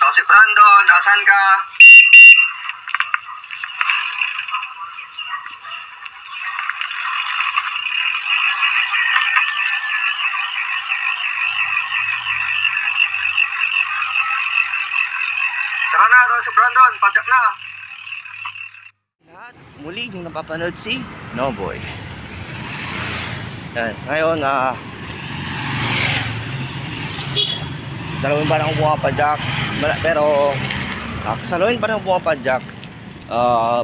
si Brandon, asan ka? Tara na, ito si Brandon, padyak na. Lahat, muli yung napapanood si Noboy. Yan, sa ngayon, saluhin pa ng pumapadyak, pero saluhin pa ng pumapadyak,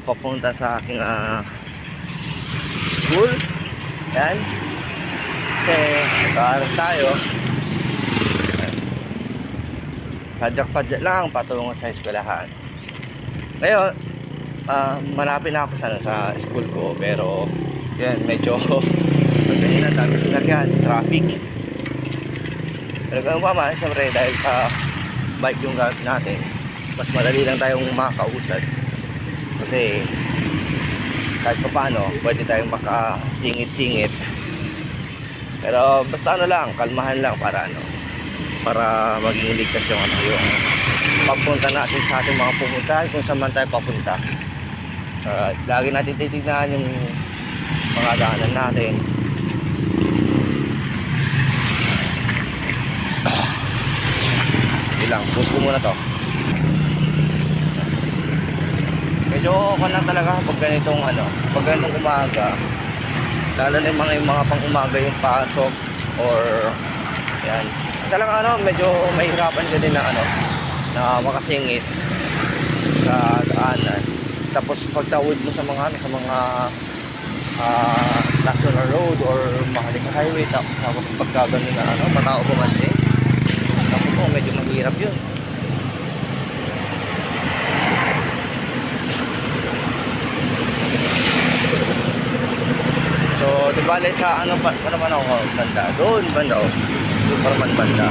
papunta sa aking school. Yan, kasi nag-aaral tayo. Padyak-padyak lang patungo sa eskwelahan. Ngayon, malapit na ako sa school ko, pero yan, medyo ganyan na, dami sinakyan, traffic. Pero ganun pa man, siyempre dahil sa bike yung gamit natin, mas madali lang tayong makakausad. Kasi kahit pa paano, pwede tayong makasingit-singit. Pero basta ano lang, kalmahan lang para maging ligtas yung yung pagpunta natin sa ating mga pupunta, kung saan man tayo papunta. Lagi natin titignan yung mga daanan natin. Ilang, push ko muna to. Medyo lang talaga pag ganitong umaga, lalo na yung mga pang umaga yung pasok or yan. Talaga medyo mahirapan ka din na makasingit sa daanan. Tapos pagtawid mo sa mga national road or mahaling highway, tapos pagka ganun na matao bumante, tapos medyo mahirap yun. So di bale sa naman ako banda doon banda doon pa naman banda.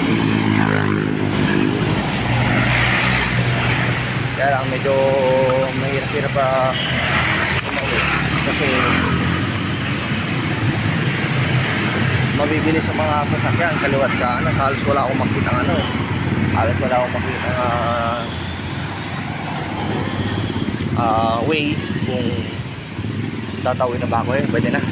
Kaya lang medyo mahirap pa kasi mabibili sa mga sasakyan kaliwat ka halos wala akong makita way kung tatawid na ba ako pwede na.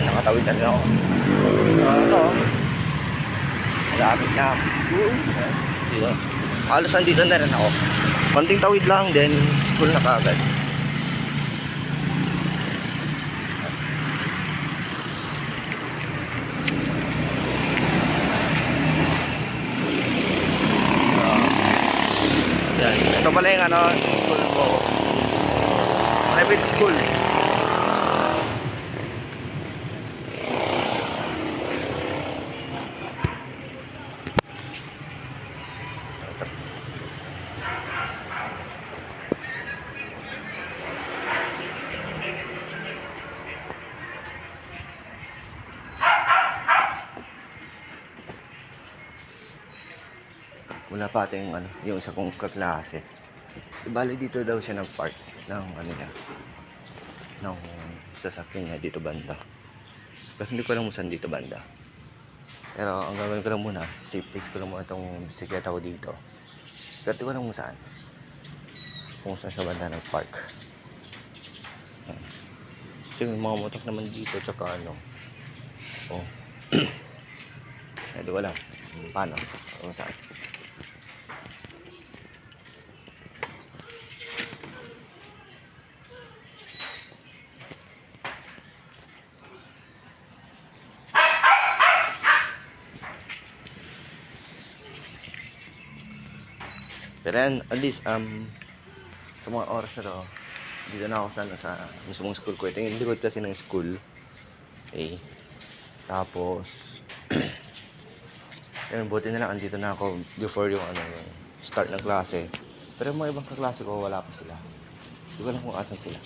Nakatawid na rin ako. So malapit na ako sa school. Dito. Halos andito na rin ako. Konting tawid lang, then school na kaagad. Yan. Ito pala yung school ko. Private school. Wala pa ata yung isa kong kaklase. Ibali dito daw siya nag-park ng ng sasakyan niya dito banda. Pero hindi ko alam kung saan dito banda. Pero ang gagawin ko lang muna, safe place ko lang muna itong bisikleta ko dito. Pero hindi ko alam kung saan sa banda nag-park. Yan. Kasi may mga motok naman dito, tsaka hindi ko alam paano, kung saan. Pero yan, at least, sa mga oras na to, dito na ako sa mismong school ko. Ito yung likod kasi ng school. Okay. Tapos, yun, buti na lang, andito na ako before yung start ng klase. Pero yung mga ibang kaklase ko, wala pa sila. Hindi ko alam kung asan sila.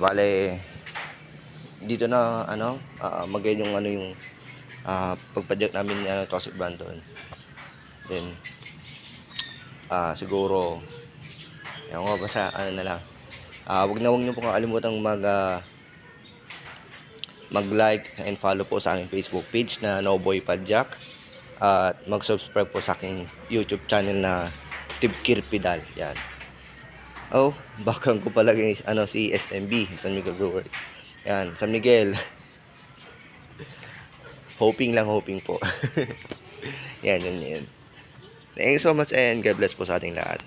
Bale, dito na mag-end yung pagpadyak namin ni to si Brandon. Then siguro yung nga basta ano na lang. Wag niyo po kakalimutang mag-like and follow po sa aking Facebook page na Noboy Padyak. At mag-subscribe po sa aking YouTube channel na Tibkir Pidal. Yan. Oh, background ko pala is si SMB, San Miguel Brewer. Yan, San Miguel. Hoping po. yan. Thank you so much and God bless po sa ating lahat.